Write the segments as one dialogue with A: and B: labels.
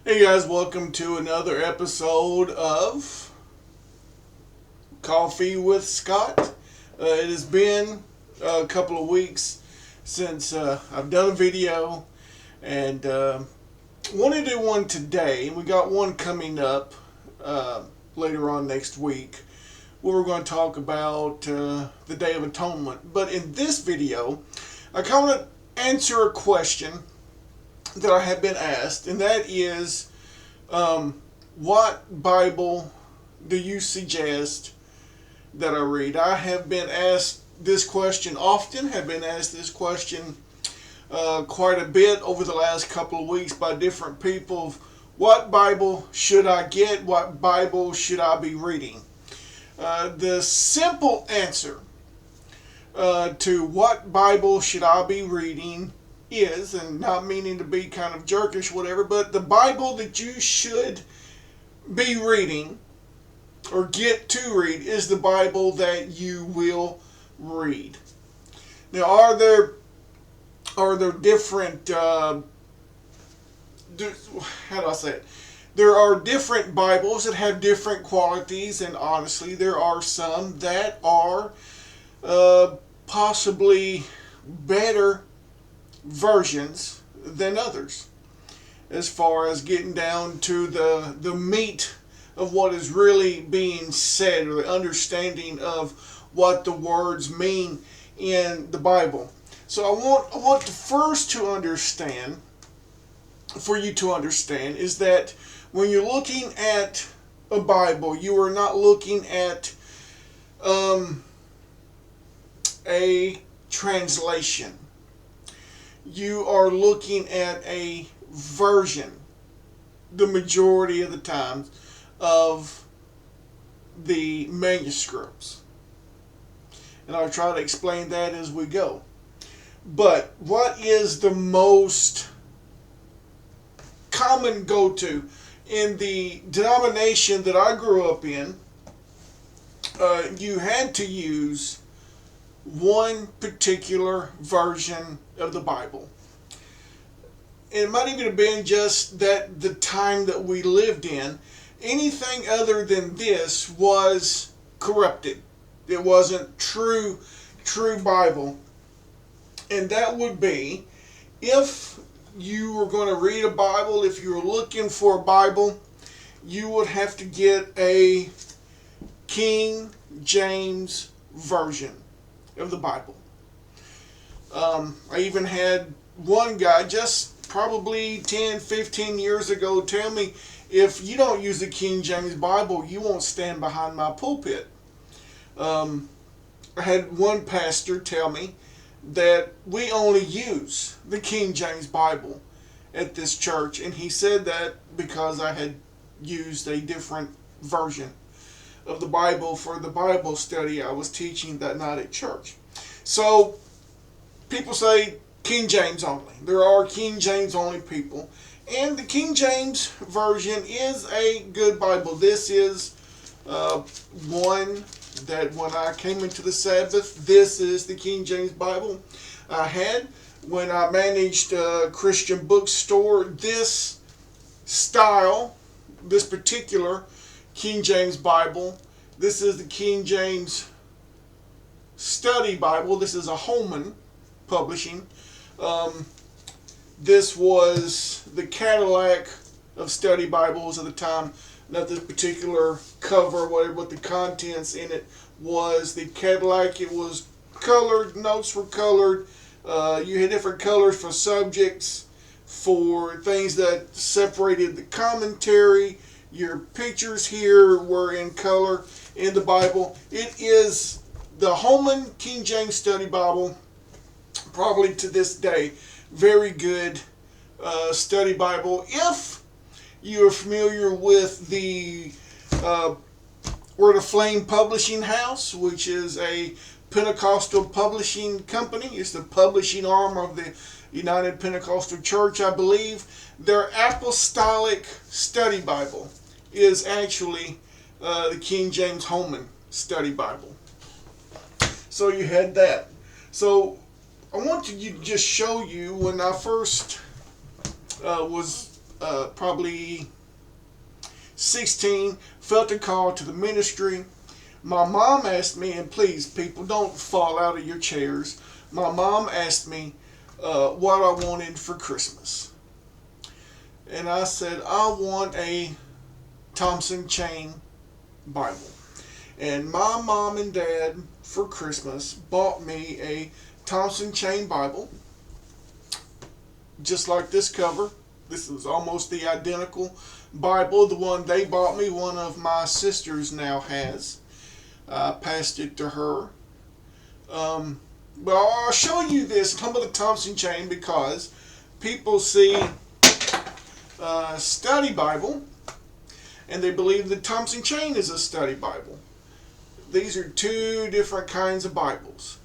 A: Hey guys, welcome to another episode of Coffee with Scott. It has been a couple of weeks since I've done a video and wanted to do one today. We got one coming up later on next week where we're going to talk about the Day of Atonement. But in this video, I kind of answer a question that I have been asked, and that is, what Bible do you suggest that I read? I have been asked this question often, have been asked this question quite a bit over the last couple of weeks by different people. What Bible should I get? What Bible should I be reading? The simple answer to what Bible should I be reading is, and not meaning to be kind of jerkish, whatever, but the Bible that you should be reading or get to read is the Bible that you will read. Now, are there different? How do I say it? There are different Bibles that have different qualities, and honestly, there are some that are possibly better versions than others as far as getting down to the meat of what is really being said, or the understanding of what the words mean in the Bible. So I want to first to understand, for you to understand, is that when you're looking at a Bible, you are not looking at a translation. You are looking at a version, the majority of the times, of the manuscripts. And I'll try to explain that as we go. But what is the most common go-to in the denomination that I grew up in? You had to use one particular version of the Bible. It might even have been just that the time that we lived in. Anything other than this was corrupted. It wasn't true Bible. And that would be, if you were going to read a Bible, if you were looking for a Bible, you would have to get a King James version of the Bible. I even had one guy just probably 10, 15 years ago tell me, if you don't use the King James Bible, you won't stand behind my pulpit. I had one pastor tell me that we only use the King James Bible at this church, and he said that because I had used a different version of the Bible for the Bible study I was teaching that night at church. So people say King James only. There are King James only people, and the King James version is a good Bible. This is one that when I came into the Sabbath, this is the King James Bible I had. When I managed a Christian bookstore, this style, this particular King James Bible, this is the King James Study Bible. This is a Holman publishing. This was the Cadillac of study Bibles at the time. Not this particular cover, whatever, what the contents in it was. The Cadillac, it was colored, notes were colored. You had different colors for subjects, for things that separated the commentary. Your pictures here were in color in the Bible. It is the Holman King James Study Bible, probably to this day, very good study Bible. If you're familiar with the Word of Flame Publishing House, which is a Pentecostal publishing company, it's the publishing arm of the United Pentecostal Church, I believe. Their Apostolic Study Bible is actually the King James Holman Study Bible. So you had that. So I want to just show you when I first was probably 16, felt a call to the ministry. My mom asked me, and please, people, don't fall out of your chairs. My mom asked me what I wanted for Christmas. And I said, I want a Thompson Chain Bible. And my mom and dad, for Christmas, bought me a Thompson Chain Bible, just like this cover. This is almost the identical Bible. The one they bought me, one of my sisters now has. I passed it to her. But I'll show you this, some of the Thompson Chain, because people see study Bible and they believe the Thompson Chain is a study Bible. These are two different kinds of Bibles.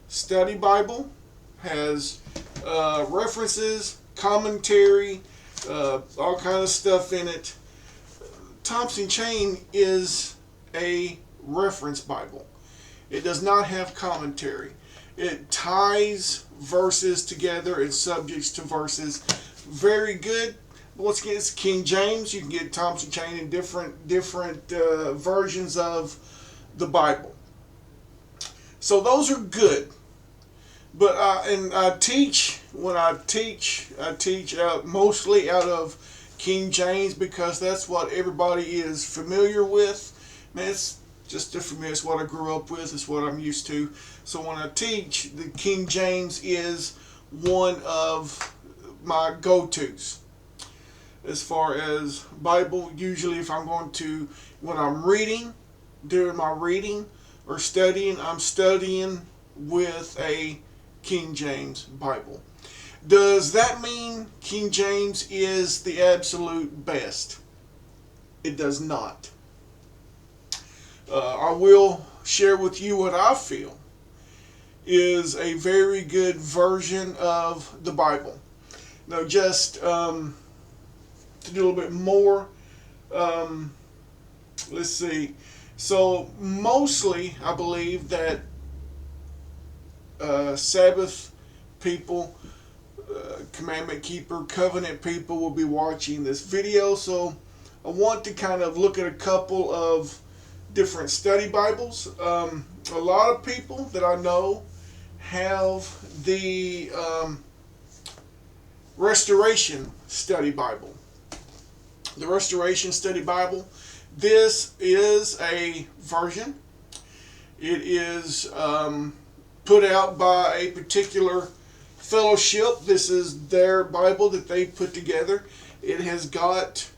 A: Study Bible has references, commentary, all kind of stuff in it. Thompson Chain is a reference Bible. It does not have commentary. It ties verses together and subjects to verses. Very good. Once again, it's King James. You can get Thompson Chain in different versions of the Bible. So those are good. But I teach out mostly out of King James, because that's what everybody is familiar with. Man, it's just familiar. It's what I grew up with. It's what I'm used to. So when I teach, the King James is one of my go-tos. As far as Bible, usually if I'm going to, when I'm reading, during my reading or studying, I'm studying with a King James Bible. Does that mean King James is the absolute best? It does not. I will share with you what I feel is a very good version of the Bible. Now, just to do a little bit more, let's see. So, mostly, I believe that Sabbath people, commandment keeper, covenant people will be watching this video. So, I want to kind of look at a couple of different study Bibles. A lot of people that I know have the Restoration Study Bible. The Restoration Study Bible. This is a version. It is put out by a particular fellowship. This is their Bible that they put together. It has got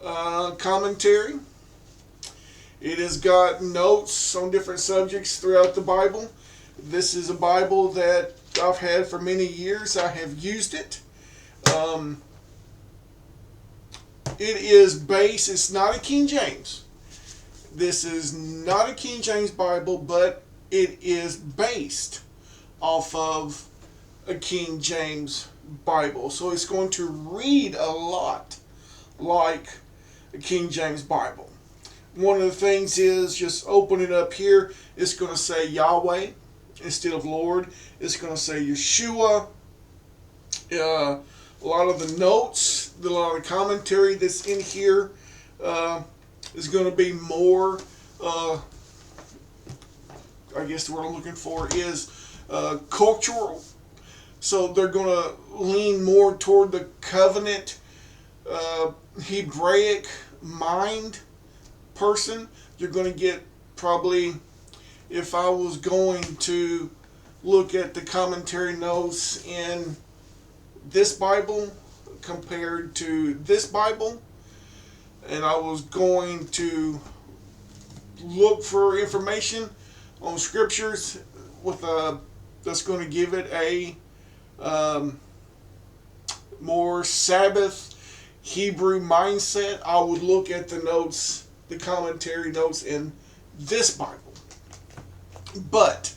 A: commentary. It has got notes on different subjects throughout the Bible. This is a Bible that I've had for many years. I have used it. It is based, it's not a King James. This is not a King James Bible, but it is based off of a King James Bible. So it's going to read a lot like a King James Bible. One of the things is, just open it up here, it's going to say Yahweh instead of Lord. It's going to say Yeshua. A lot of the notes, a lot of the commentary that's in here is going to be more, I guess the word I'm looking for is cultural. So they're going to lean more toward the covenant Hebraic mind person. You're going to get probably, if I was going to look at the commentary notes in this Bible compared to this Bible, and I was going to look for information on scriptures with that's going to give it a more Sabbath Hebrew mindset, I would look at the notes, the commentary notes in this Bible. But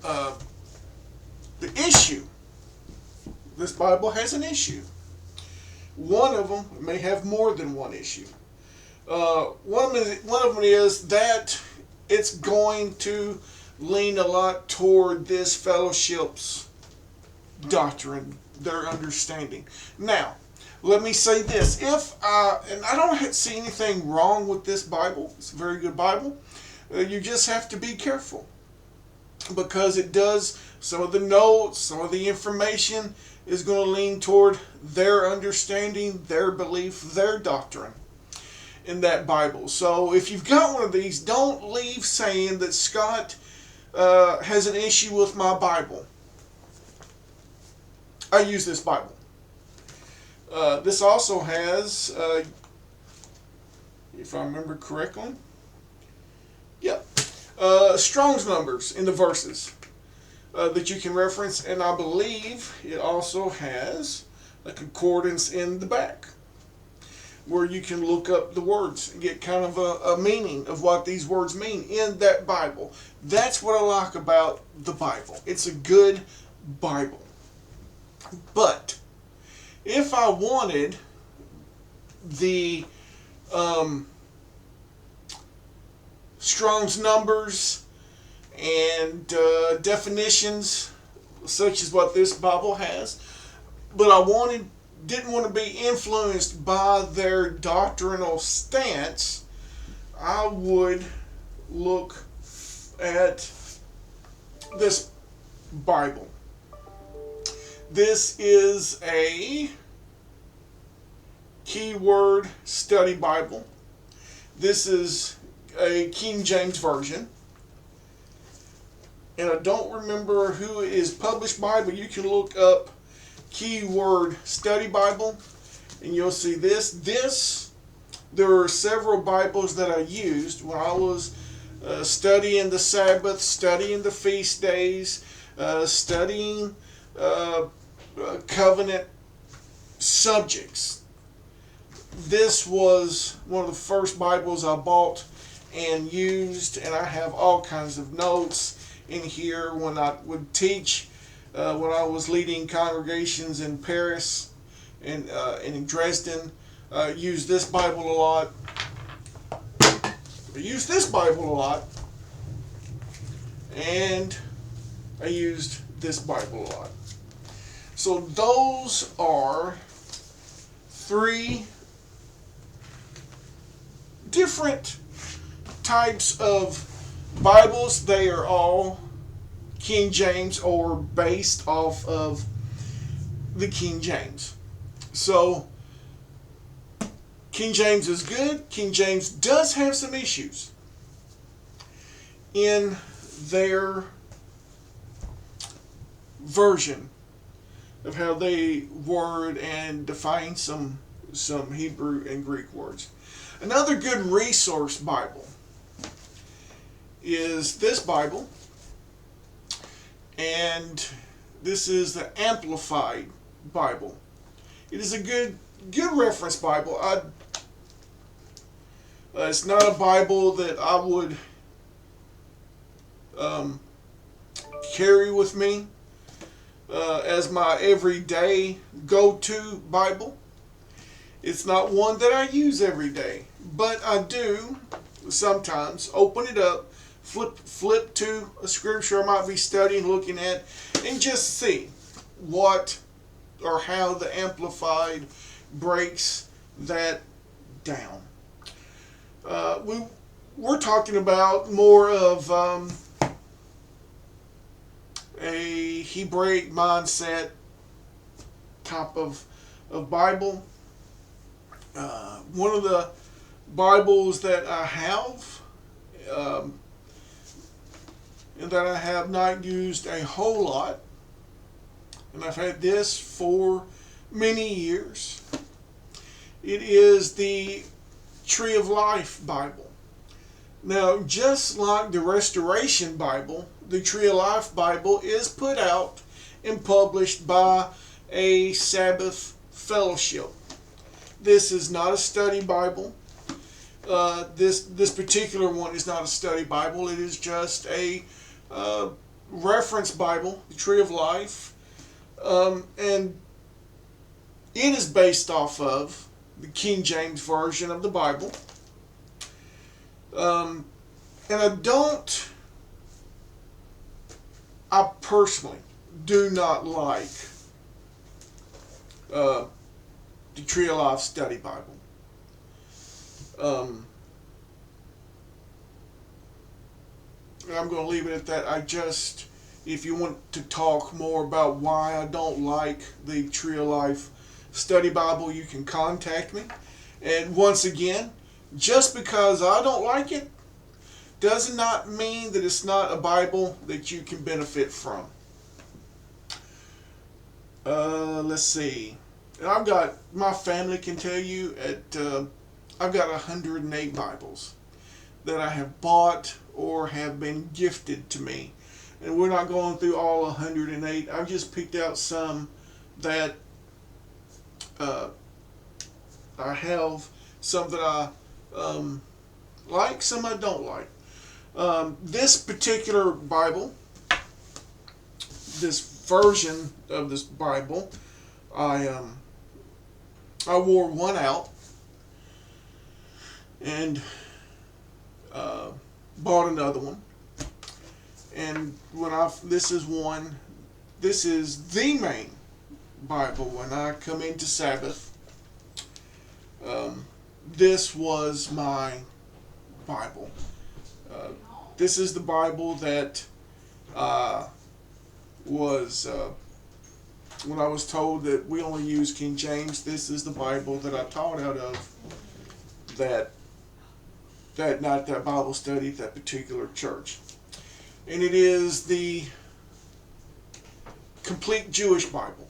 A: the issue, this Bible has an issue. One of them may have more than one issue. One of them is that it's going to lean a lot toward this fellowship's doctrine, their understanding. Now, Let me say this: and I don't see anything wrong with this Bible. It's a very good Bible. You just have to be careful because it does some of the notes, some of the information is going to lean toward their understanding, their belief, their doctrine in that Bible. So if you've got one of these, don't leave saying that Scott has an issue with my Bible. I use this Bible. This also has, if I remember correctly, Strong's numbers in the verses that you can reference, and I believe it also has a concordance in the back where you can look up the words and get kind of a meaning of what these words mean in that Bible. That's what I like about the Bible. It's a good Bible. But if I wanted the Strong's numbers and definitions such as what this Bible has, but I didn't want to be influenced by their doctrinal stance, I would look at this Bible. This is a keyword study Bible. This is a King James Version. And I don't remember who it is published by, but you can look up Keyword Study Bible and you'll see this. There are several Bibles that I used when I was studying the Sabbath, studying the feast days, studying covenant subjects. This was one of the first Bibles I bought and used, and I have all kinds of notes in here when I would teach, when I was leading congregations in Paris and in Dresden. Used this Bible a lot. I used this Bible a lot, and I used this Bible a lot. So those are 3 different types of Bibles. They are all King James or based off of the King James. So King James is good. King James does have some issues in their version of how they word and define some Hebrew and Greek words. Another good resource Bible is this Bible, and this is the Amplified Bible. It is a good reference Bible. It's not a Bible that I would carry with me as my everyday go-to Bible. It's not one that I use every day, but I do sometimes open it up, flip to a scripture I might be studying, looking at, and just see what or how the Amplified breaks that down. We're talking about more of a Hebraic mindset type of Bible. One of the Bibles that I have and that I have not used a whole lot, and I've had this for many years, it is the Tree of Life Bible. Now, just like the Restoration Bible, the Tree of Life Bible is put out and published by a Sabbath fellowship. This is not a study Bible. This particular one is not a study Bible. It is just a reference Bible, the Tree of Life, and it is based off of the King James Version of the Bible. And I personally do not like the Tree of Life Study Bible. And I'm going to leave it at that. If you want to talk more about why I don't like the Tree of Life Study Bible, you can contact me. And once again, just because I don't like it does not mean that it's not a Bible that you can benefit from. Let's see. And my family can tell you, I've got 108 Bibles that I have bought or have been gifted to me. And we're not going through all 108. I've just picked out some that I have, some that I like, some I don't like. This particular Bible, this version of this Bible, I wore one out and bought another one. And this is the main Bible when I come into Sabbath. This was my Bible. This is the Bible that was when I was told that we only use King James. This is the Bible that I taught out of that night, that Bible study at that particular church. And it is the complete Jewish Bible.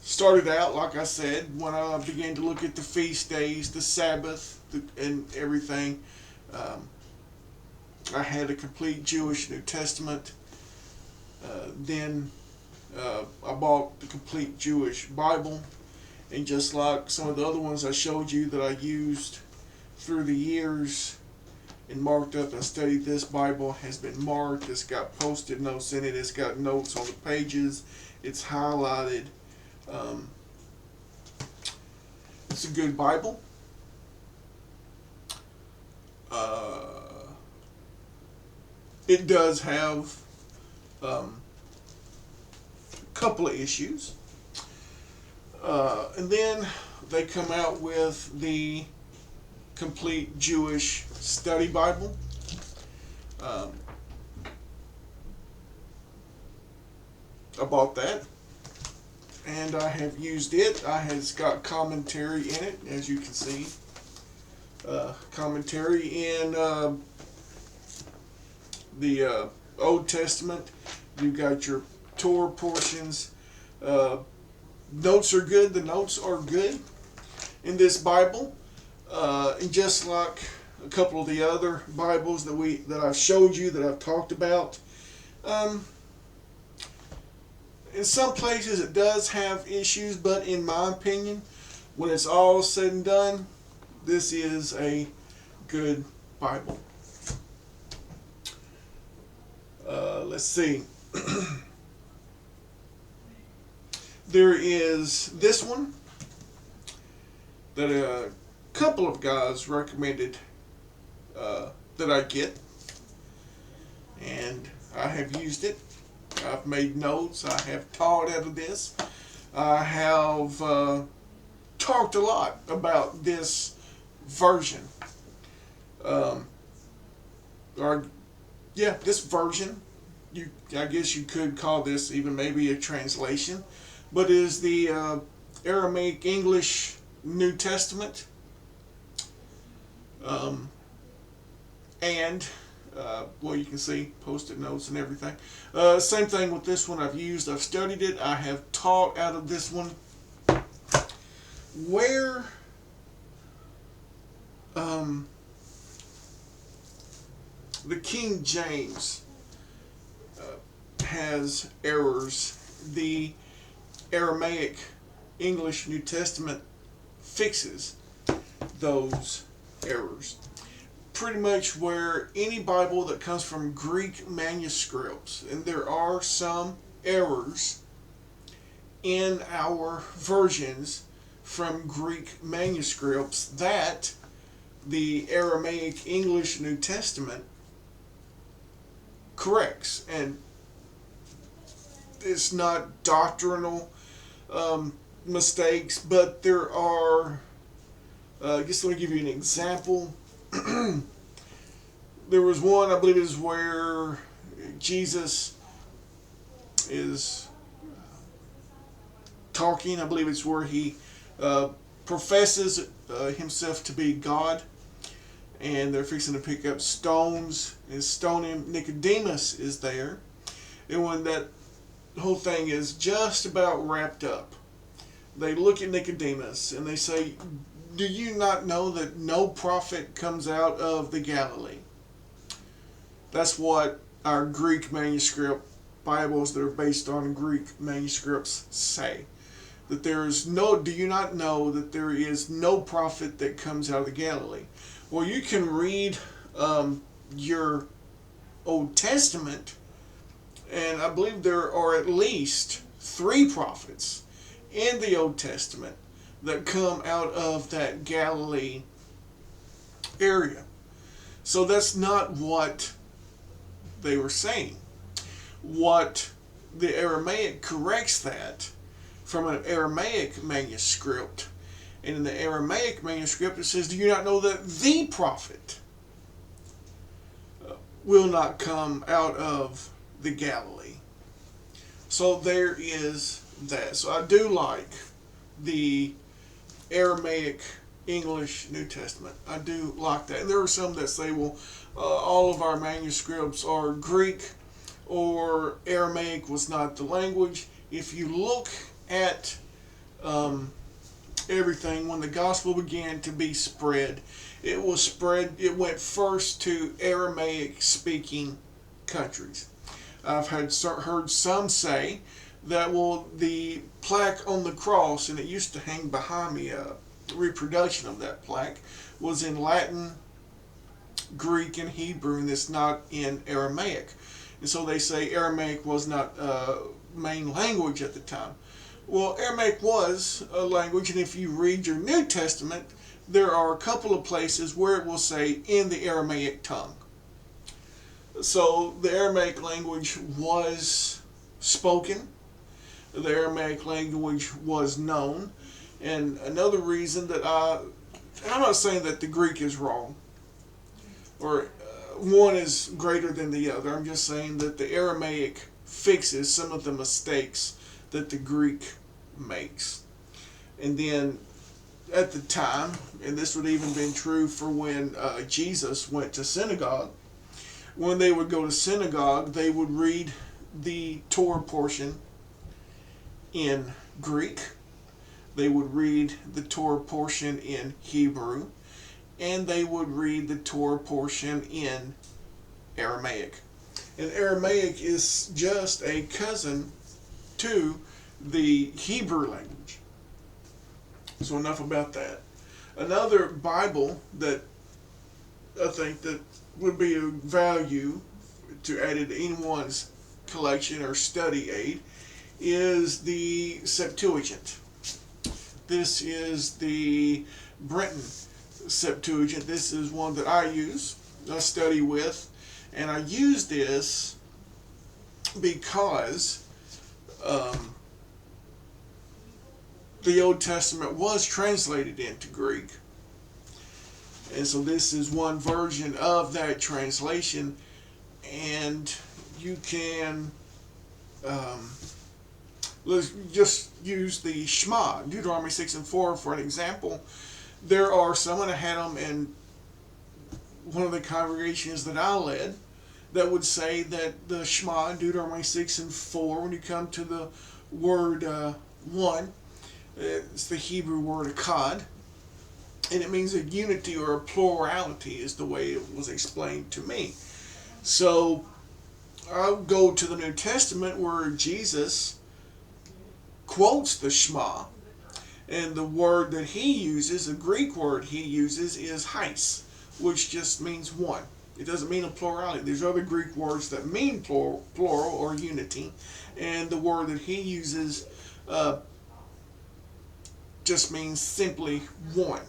A: Started out, like I said, when I began to look at the feast days, the Sabbath, and everything. I had a complete Jewish New Testament. Then I bought the complete Jewish Bible. And just like some of the other ones I showed you that I used through the years and marked up and studied, this Bible has been marked. It's got post-it notes in it. It's got notes on the pages. It's highlighted. It's a good Bible. It does have a couple of issues. And then they come out with the complete Jewish Study Bible. I bought that, and I have used it. It's got commentary in it, as you can see. Commentary in the Old Testament. You've got your Torah portions. Notes are good. The notes are good in this Bible. And just like a couple of the other Bibles that I've showed you, that I've talked about, in some places it does have issues, but in my opinion, when it's all said and done, this is a good Bible. Let's see. There is this one that a couple of guys recommended that I get, and I have used it. I've made notes. I have taught out of this. I have talked a lot about this version. This version. I guess you could call this even maybe a translation, but it is the Aramaic English New Testament. You can see post-it notes and everything. Same thing with this one. I've studied it. I have taught out of this one. Where the King James has errors, the Aramaic English New Testament fixes those errors. Pretty much where any Bible that comes from Greek manuscripts, and there are some errors in our versions from Greek manuscripts that the Aramaic English New Testament corrects. And it's not doctrinal mistakes, but there are. I guess let me give you an example. There was one, I believe, is where Jesus is talking. I believe it's where he professes himself to be God, and they're fixing to pick up stones and stone him. Nicodemus is there, and when that whole thing is just about wrapped up, they look at Nicodemus and they say, "Do you not know that no prophet comes out of the Galilee?" That's what our Greek manuscript Bibles that are based on Greek manuscripts say. That there is no, do you not know that there is no prophet that comes out of the Galilee? Well, you can read your Old Testament, and I believe there are at least 3 prophets in the Old Testament that come out of that Galilee area. So that's not what they were saying. What the Aramaic corrects that from an Aramaic manuscript. And in the Aramaic manuscript it says, "Do you not know that the prophet will not come out of the Galilee?" So there is that. So I do like the Aramaic English New Testament. I do like that. And there are some that say, well, all of our manuscripts are Greek, or Aramaic was not the language. If you look at everything, when the gospel began to be spread, it went first to Aramaic speaking countries. I've heard some say that, well, the plaque on the cross, and it used to hang behind me, a reproduction of that plaque, was in Latin, Greek, and Hebrew, and it's not in Aramaic. And so they say Aramaic was not main language at the time. Well, Aramaic was a language, and if you read your New Testament, there are a couple of places where it will say in the Aramaic tongue. So the Aramaic language was spoken, the Aramaic language was known, and another reason that I'm not saying that the Greek is wrong, or one is greater than the other. I'm just saying that the Aramaic fixes some of the mistakes that the Greek makes. And then at the time, and this would even been true for when Jesus went to synagogue, when they would go to synagogue, they would read the Torah portion in Greek, they would read the Torah portion in Hebrew, and they would read the Torah portion in Aramaic. And Aramaic is just a cousin to the Hebrew language. So enough about that. Another Bible that I think that would be of value to add to anyone's collection or study aid is the Septuagint. This is the Brenton Septuagint. This is one that I use, I study with, and I use this because the Old Testament was translated into Greek. And so this is one version of that translation, and you can let's just use the Shema, Deuteronomy 6 and 4 for an example. There are some, and I had them in one of the congregations that I led, that would say that the Shema, Deuteronomy 6 and 4, when you come to the word one, it's the Hebrew word akkad, and it means a unity or a plurality is the way it was explained to me. So I'll go to the New Testament where Jesus quotes the Shema, and the word that he uses, the Greek word he uses, is hais, which just means one. It doesn't mean a plurality. There's other Greek words that mean plural or unity, and the word that he uses just means simply one,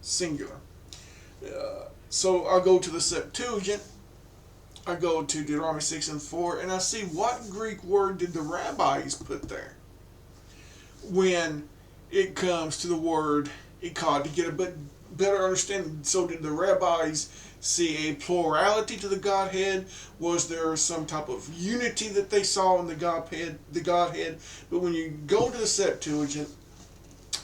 A: singular. So I'll go to the Septuagint, I go to Deuteronomy 6 and 4, and I see what Greek word did the rabbis put there when it comes to the word echad, to get a bit better understanding. So did the rabbis see a plurality to the Godhead? Was there some type of unity that they saw in the Godhead? But when you go to the Septuagint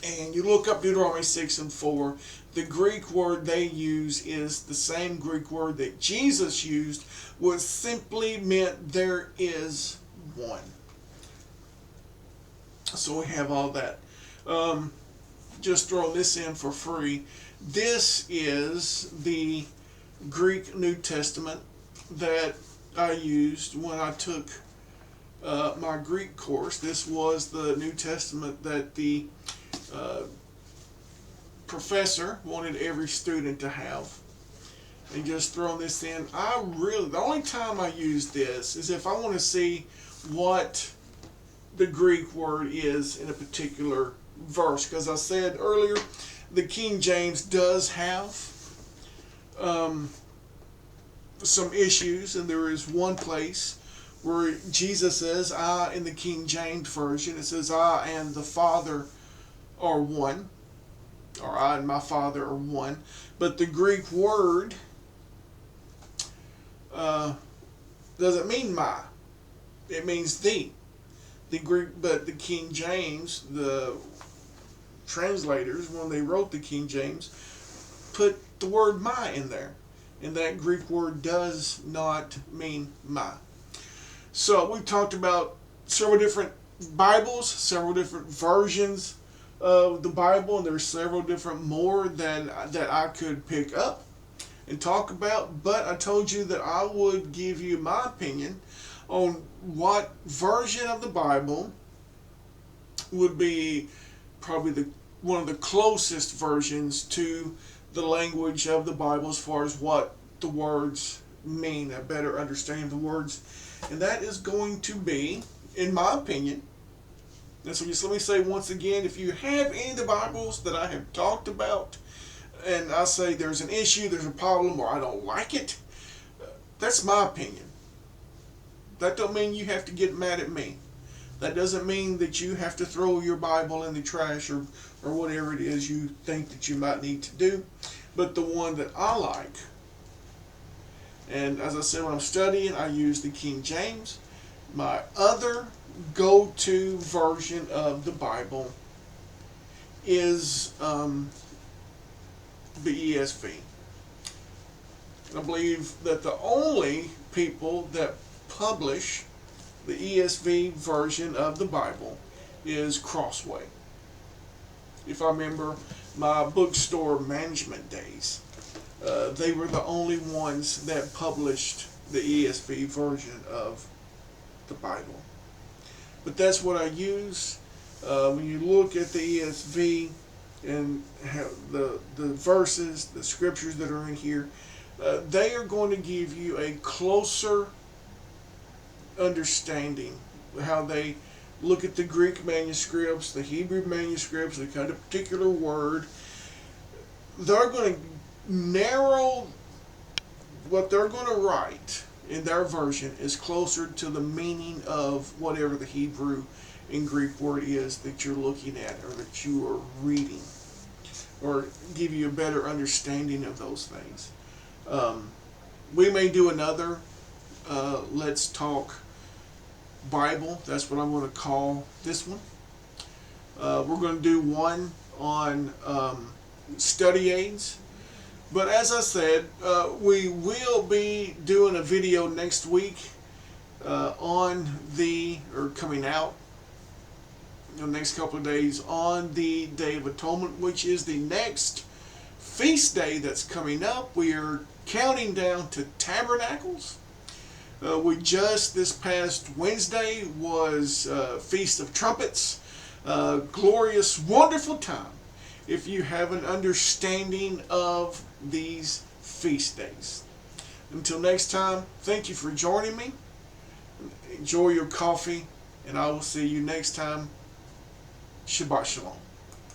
A: and you look up Deuteronomy 6 and 4, the Greek word they use is the same Greek word that Jesus used, which simply meant there is one. So we have all that. Just throw this in for free. This is the Greek New Testament that I used when I took my Greek course. This was the New Testament that the professor wanted every student to have. And just throwing this in, the only time I use this is if I want to see what the Greek word is in a particular verse. Because I said earlier, the King James does have some issues, and there is one place where Jesus says, I, in the King James Version, it says, I and the Father are one, or I and my Father are one. But the Greek word doesn't mean my. It means the. The Greek, but the King James, the translators, when they wrote the King James, put the word my in there. And that Greek word does not mean my. So we've talked about several different Bibles, several different versions of the Bible, and there's several different more that I could pick up and talk about. But I told you that I would give you my opinion on what version of the Bible would be probably one of the closest versions to the language of the Bible as far as what the words mean, a better understanding of the words. And that is going to be, in my opinion, and so just let me say once again, if you have any of the Bibles that I have talked about, and I say there's an issue, there's a problem, or I don't like it, that's my opinion. That don't mean you have to get mad at me. That doesn't mean that you have to throw your Bible in the trash or whatever it is you think that you might need to do. But the one that I like, and as I said, when I'm studying, I use the King James. My other go-to version of the Bible is the ESV. I believe that the only people that publish the ESV version of the Bible is Crossway. If I remember my bookstore management days, they were the only ones that published the ESV version of the Bible. But that's what I use. When you look at the ESV and the verses, the scriptures that are in here, they are going to give you a closer understanding how they look at the Greek manuscripts, the Hebrew manuscripts, the kind of particular word. They're going to narrow what they're going to write in their version is closer to the meaning of whatever the Hebrew and Greek word is that you're looking at or that you are reading, or give you a better understanding of those things. We may do another Let's Talk Bible. That's what I'm going to call this one. We're going to do one on study aids. But as I said, we will be doing a video next week coming out in the next couple of days on the Day of Atonement, which is the next feast day that's coming up. We are counting down to Tabernacles. We just this past Wednesday was Feast of Trumpets. Glorious, wonderful time if you have an understanding of these feast days. Until next time, thank you for joining me. Enjoy your coffee, and I will see you next time. Shabbat Shalom.